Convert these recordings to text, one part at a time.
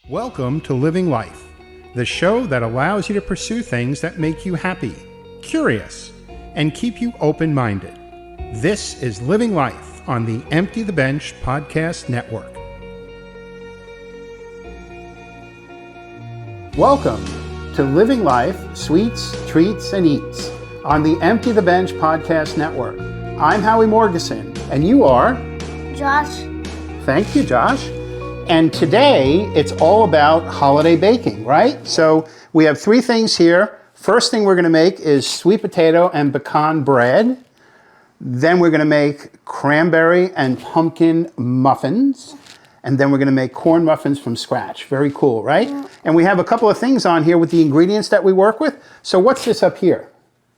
Welcome to Living Life, the show that allows you to pursue things that make you happy, curious, and keep you open-minded. This is Living Life on the Empty the Bench Podcast Network. Welcome to Living Life, Sweets, Treats, and Eats on the Empty the Bench Podcast Network. I'm Howie Morgasen, and you are? Josh. Thank you, Josh. And today, it's all about holiday baking, right? So we have three things here. First thing we're going to make is sweet potato and pecan bread. Then we're going to make cranberry and pumpkin muffins. And then we're going to make corn muffins from scratch. Very cool, right? Yeah. And we have a couple of things on here with the ingredients that we work with. So what's this up here?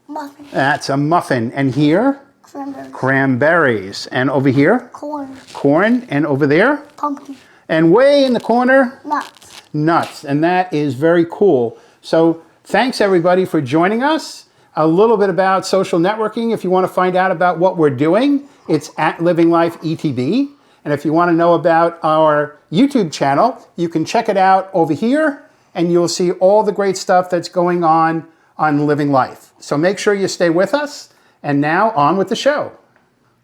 Muffin. That's a muffin. And here? Cranberries. Cranberries. And over here? Corn. Corn. And over there? Pumpkin. And way in the corner? Nuts. Nuts. And that is very cool. So thanks everybody for joining us. A little bit about social networking. If you want to find out about what we're doing, it's at Living Life ETB. And if you want to know about our YouTube channel, you can check it out over here and you'll see all the great stuff that's going on Living Life. So make sure you stay with us. And now on with the show.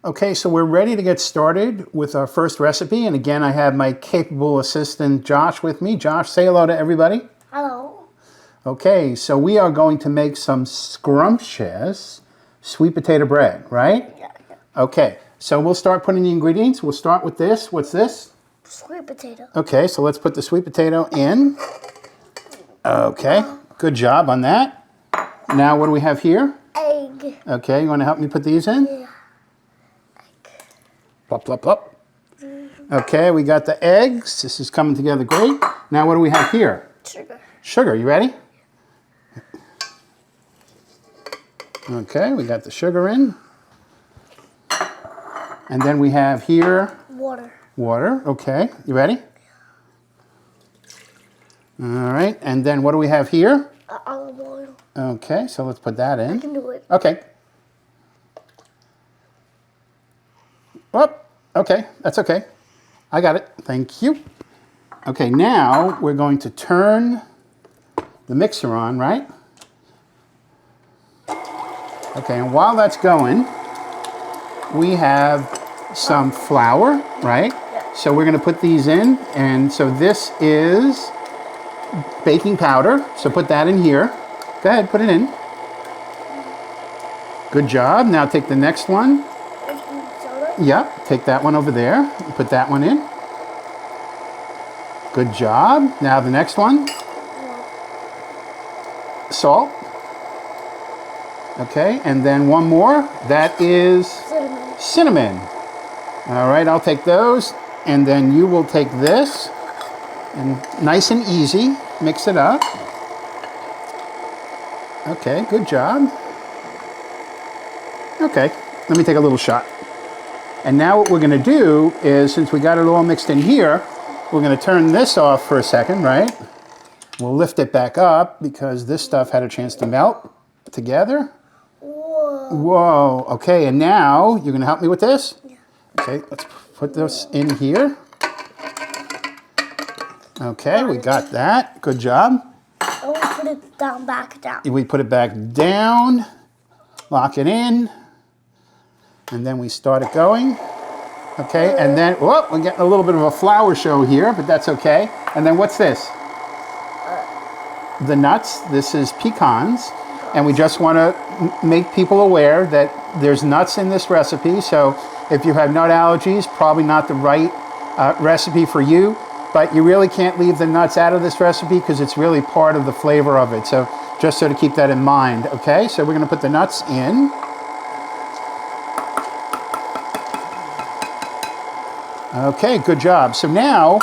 Okay, so we're ready to get started with our first recipe. And again, I have my capable assistant, Josh, with me. Josh, say hello to everybody. Hello. Okay, so we are going to make some scrumptious sweet potato bread, right? Yeah. Okay, so we'll start putting the ingredients. We'll start with this. What's this? Sweet potato. Okay, so let's put the sweet potato in. Okay, good job on that. Now what do we have here? Egg. Okay, you want to help me put these in? Yeah. Plop, plop, plop. Okay, we got the eggs. This is coming together great. Now what do we have here? Sugar. Sugar, you ready? Okay, we got the sugar in. And then we have here... Water. Water, okay. You ready? All right, and then what do we have here? Olive oil. Okay, so let's put that in. I can do it. Okay. Oh, okay, that's okay. I got it, thank you. Okay, now we're going to turn the mixer on, right? Okay, and while that's going, we have some flour, right? Yeah. So we're gonna put these in, and so this is baking powder, so put that in here. Go ahead, put it in. Good job, now take the next one. Yeah, take that one over there and put that one in. Good job. Now the next one. Salt. Okay, and then one more. That is cinnamon. All right, I'll take those. And then you will take this. And nice and easy, mix it up. Okay, good job. Okay, let me take a little shot. And now what we're going to do is, since we got it all mixed in here, we're going to turn this off for a second, right? We'll lift it back up because this stuff had a chance to melt together. Whoa. Whoa. Okay, and now you're going to help me with this? Yeah. Okay, let's put this in here. Okay, we got that. Good job. And we put it back down. We put it back down, lock it in. And then we start it going. Okay, and then, whoa, we're getting a little bit of a flour show here, but that's okay. And then what's this? The nuts. This is pecans. And we just want to make people aware that there's nuts in this recipe. So if you have nut allergies, probably not the right recipe for you. But you really can't leave the nuts out of this recipe because it's really part of the flavor of it. So just so to keep that in mind. Okay, so we're going to put the nuts in. Okay, good job. So now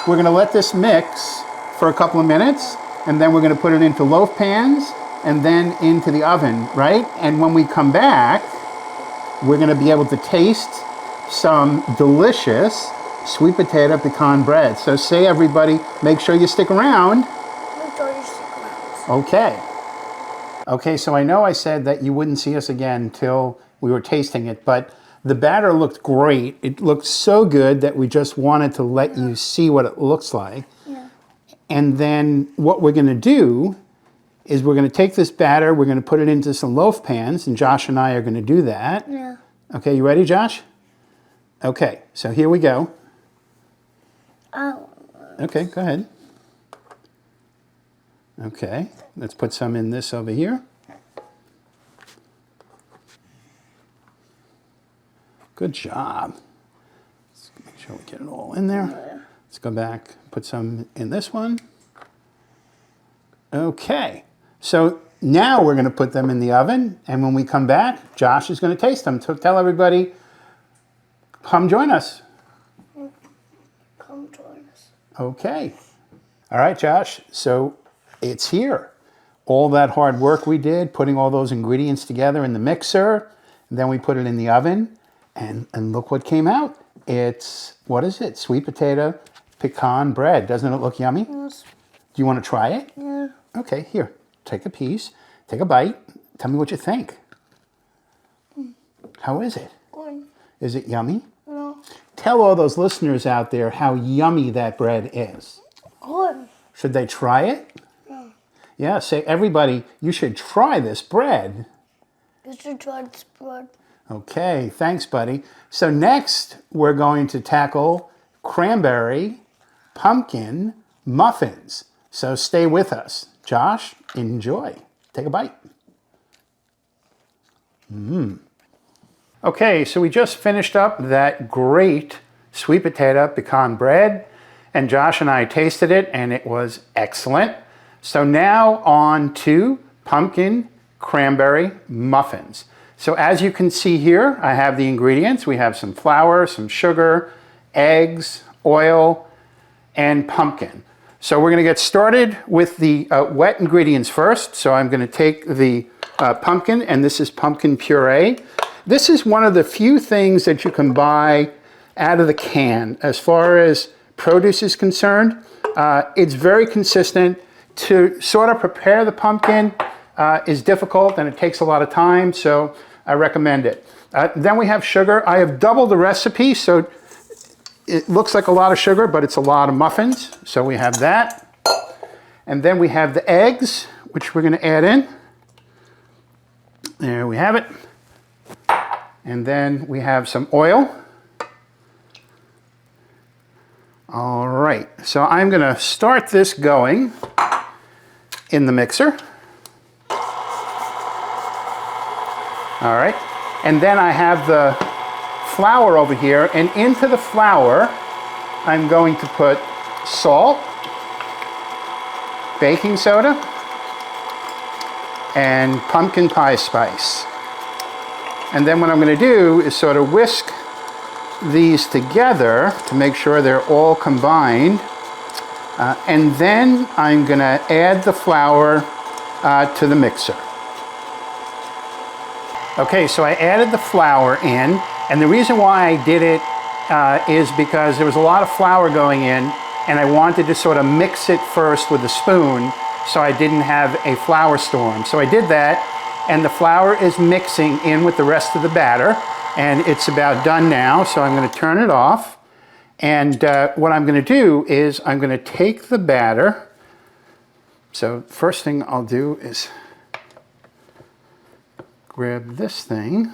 we're going to let this mix for a couple of minutes, and then we're going to put it into loaf pans and then into the oven, right? And when we come back, we're going to be able to taste some delicious sweet potato pecan bread. So say everybody, make sure you stick around. Make sure you stick around. Okay. Okay, so I know I said that you wouldn't see us again until we were tasting it, but the batter looked great. It looked so good that we just wanted to let you see what it looks like. Yeah. And then what we're going to do is we're going to take this batter, we're going to put it into some loaf pans, and Josh and I are going to do that. Yeah. Okay, you ready, Josh? Okay, so here we go. Okay, go ahead. Okay, let's put some in this over here. Good job. Let's make sure we get it all in there. Let's go back, put some in this one. Okay, so now we're going to put them in the oven, and when we come back, Josh is going to taste them. So tell everybody, come join us. Come join us. Okay. All right, Josh, so it's here. All that hard work we did, putting all those ingredients together in the mixer, and then we put it in the oven, and look what came out. It's, what is it? Sweet potato pecan bread. Doesn't it look yummy? Yes. Do you want to try it? Yeah. Okay, here, take a piece, take a bite. Tell me what you think. How is it? Good. Is it yummy? No. Tell all those listeners out there how yummy that bread is. Good. Should they try it? No. Yeah, say, everybody, you should try this bread. You should try this bread. Okay, thanks, buddy. So next, we're going to tackle cranberry pumpkin muffins. So stay with us. Josh, enjoy. Take a bite. Okay, so we just finished up that great sweet potato pecan bread, and Josh and I tasted it, and it was excellent. So now on to pumpkin cranberry muffins. So as you can see here, I have the ingredients. We have some flour, some sugar, eggs, oil, and pumpkin. So we're going to get started with the wet ingredients first. So I'm going to take the pumpkin, and this is pumpkin puree. This is one of the few things that you can buy out of the can. As far as produce is concerned, it's very consistent. To sort of prepare the pumpkin is difficult, and it takes a lot of time, so I recommend it. Then we have sugar. I have doubled the recipe, so it looks like a lot of sugar, but it's a lot of muffins. So we have that. And then we have the eggs, which we're going to add in. There we have it. And then we have some oil. All right, so I'm going to start this going in the mixer. All right, and then I have the flour over here, and into the flour I'm going to put salt, baking soda, and pumpkin pie spice. And then what I'm going to do is sort of whisk these together to make sure they're all combined. And then I'm going to add the flour to the mixer. Okay, so I added the flour in, and the reason why I did it is because there was a lot of flour going in, and I wanted to sort of mix it first with a spoon so I didn't have a flour storm. So I did that, and the flour is mixing in with the rest of the batter, and it's about done now, so I'm going to turn it off. And what I'm going to do is I'm going to take the batter. So first thing I'll do is grab this thing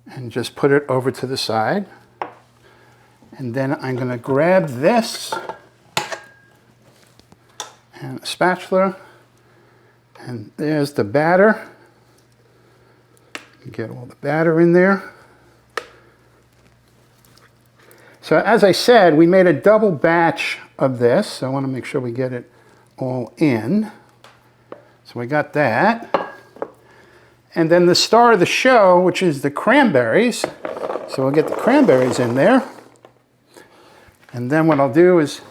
and just put it over to the side. And then I'm going to grab this and a spatula, and there's the batter. Get all the batter in there. So as I said, we made a double batch of this. So I want to make sure we get it all in. So we got that. And then the star of the show, which is the cranberries. So we'll get the cranberries in there. And then what I'll do is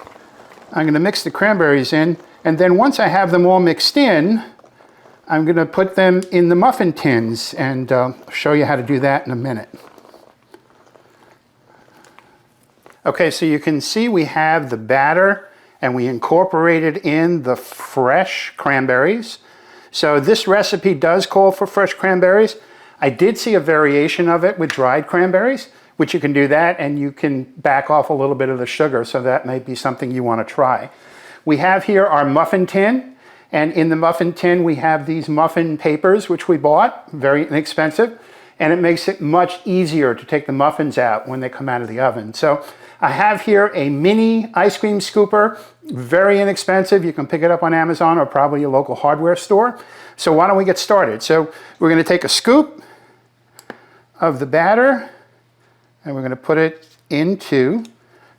I'm going to mix the cranberries in. And then once I have them all mixed in, I'm going to put them in the muffin tins, and show you how to do that in a minute. Okay, so you can see we have the batter, and we incorporated in the fresh cranberries. So this recipe does call for fresh cranberries. I did see a variation of it with dried cranberries, which you can do that, and you can back off a little bit of the sugar, so that might be something you want to try. We have here our muffin tin, and in the muffin tin we have these muffin papers, which we bought, very inexpensive, and it makes it much easier to take the muffins out when they come out of the oven. So I have here a mini ice cream scooper, very inexpensive. You can pick it up on Amazon or probably your local hardware store. So why don't we get started? So we're going to take a scoop of the batter and we're going to put it into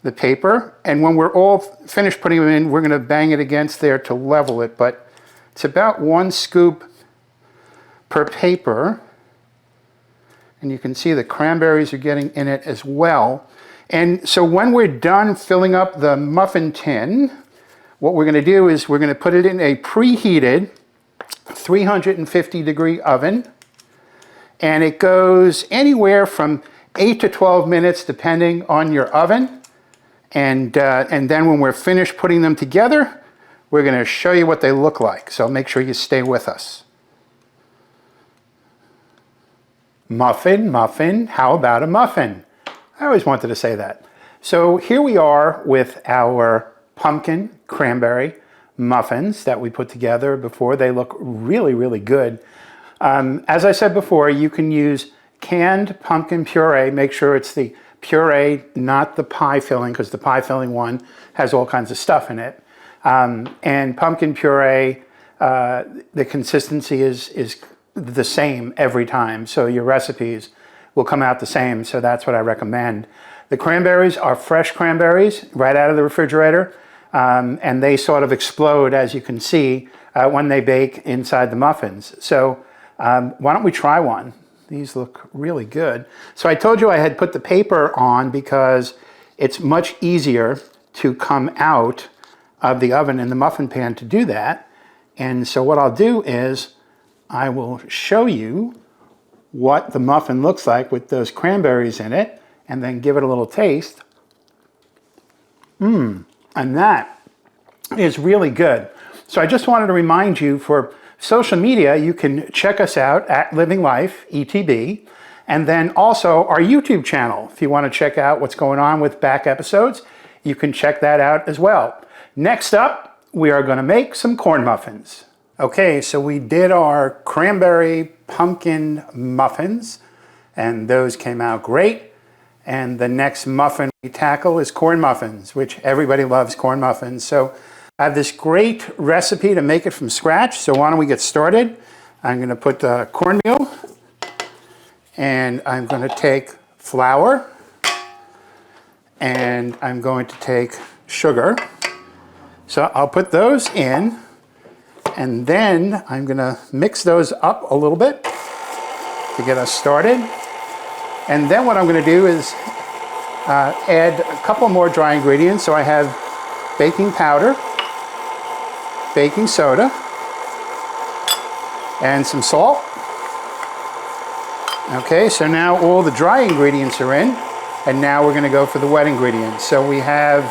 the paper. And when we're all finished putting them in, we're going to bang it against there to level it. But it's about 1 scoop per paper. And you can see the cranberries are getting in it as well. And so when we're done filling up the muffin tin, what we're going to do is we're going to put it in a preheated 350-degree oven. And it goes anywhere from 8 to 12 minutes depending on your oven. And then when we're finished putting them together, we're going to show you what they look like. So make sure you stay with us. Muffin, muffin, how about a muffin? I always wanted to say that. So here we are with our pumpkin cranberry muffins that we put together before. They look really, really good. As I said before, you can use canned pumpkin puree. Make sure it's the puree, not the pie filling, because the pie filling one has all kinds of stuff in it. And pumpkin puree, the consistency is the same every time, so your recipes will come out the same, so that's what I recommend. The cranberries are fresh cranberries right out of the refrigerator, and they sort of explode, as you can see, when they bake inside the muffins. So why don't we try one? These look really good. So I told you I had put the paper on because it's much easier to come out of the oven in the muffin pan to do that. And so what I'll do is I will show you what the muffin looks like with those cranberries in it, and then give it a little taste. And that is really good. So I just wanted to remind you, for social media, you can check us out at Living Life ETB, and then also our YouTube channel. If you want to check out what's going on with back episodes, you can check that out as well. Next up, we are going to make some corn muffins. Okay, so we did our cranberry pumpkin muffins, and those came out great. And the next muffin we tackle is corn muffins, which everybody loves corn muffins. So I have this great recipe to make it from scratch. So why don't we get started? I'm going to put cornmeal, and I'm going to take flour, and I'm going to take sugar. So I'll put those in. And then I'm going to mix those up a little bit to get us started. And then what I'm going to do is add a couple more dry ingredients. So I have baking powder, baking soda, and some salt. Okay, so now all the dry ingredients are in. And now we're going to go for the wet ingredients. So we have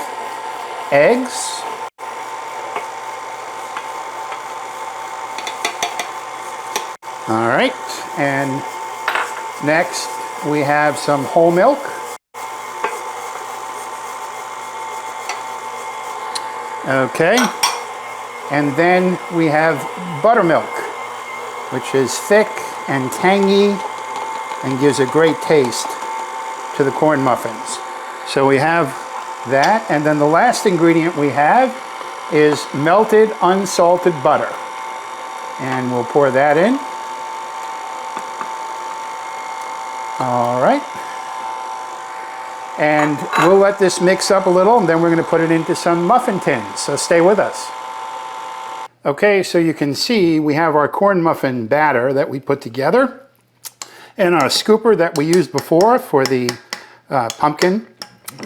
eggs. All right, and next we have some whole milk. Okay, and then we have buttermilk, which is thick and tangy and gives a great taste to the corn muffins. So we have that, and then the last ingredient we have is melted unsalted butter. And we'll pour that in. All right, and we'll let this mix up a little, and then we're going to put it into some muffin tins, so stay with us. Okay, so you can see we have our corn muffin batter that we put together, and our scooper that we used before for the pumpkin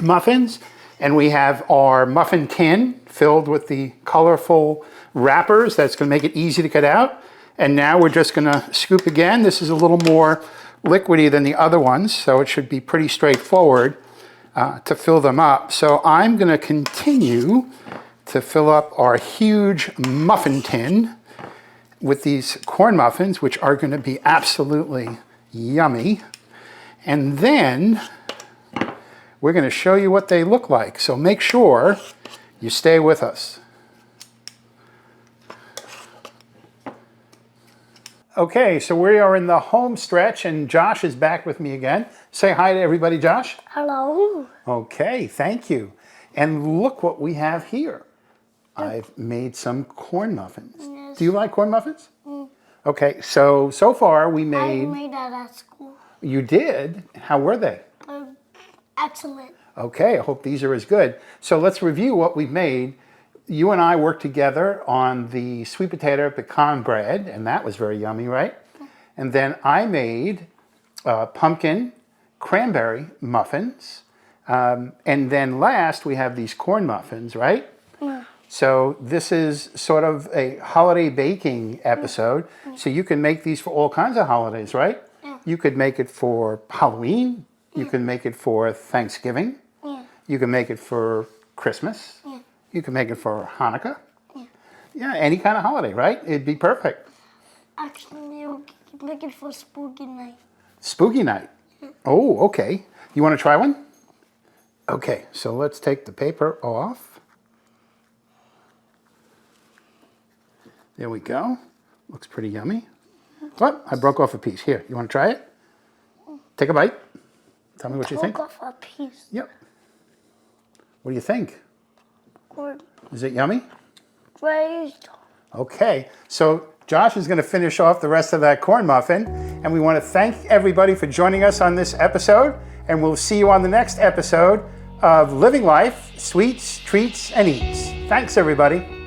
muffins, and we have our muffin tin filled with the colorful wrappers that's going to make it easy to cut out. And now we're just going to scoop again. This is a little more liquidy than the other ones, so it should be pretty straightforward to fill them up. So I'm going to continue to fill up our huge muffin tin with these corn muffins, which are going to be absolutely yummy. And then we're going to show you what they look like. So make sure you stay with us. Okay, so we are in the home stretch, and Josh is back with me again. Say hi to everybody, Josh. Hello. Okay, thank you. And look what we have here. I've made some corn muffins. Yes. Do you like corn muffins? Okay, so far we I made... made that at school. You did? How were they? Excellent. Okay, I hope these are as good. So let's review what we've made. You and I worked together on the sweet potato pecan bread, and that was very yummy, right? And then I made pumpkin cranberry muffins. And then last, we have these corn muffins, right? Yeah. So this is sort of a holiday baking episode. So you can make these for all kinds of holidays, right? Yeah. You could make it for Halloween. You can make it for Thanksgiving. Yeah. You can make it for Christmas. Yeah. You can make it for Hanukkah. Yeah. Yeah, any kind of holiday, right? It'd be perfect. Actually, you can make it for spooky night. Spooky night. Oh, okay. You want to try one? Okay, so let's take the paper off. There we go. Looks pretty yummy. What? I broke off a piece. Here, you want to try it? Take a bite. Tell me what you think. Broke off a piece. Yep. What do you think? Good. Is it yummy? Great. Okay, so Josh is going to finish off the rest of that corn muffin, and we want to thank everybody for joining us on this episode, and we'll see you on the next episode of Living Life, Sweets, Treats, and Eats. Thanks, everybody.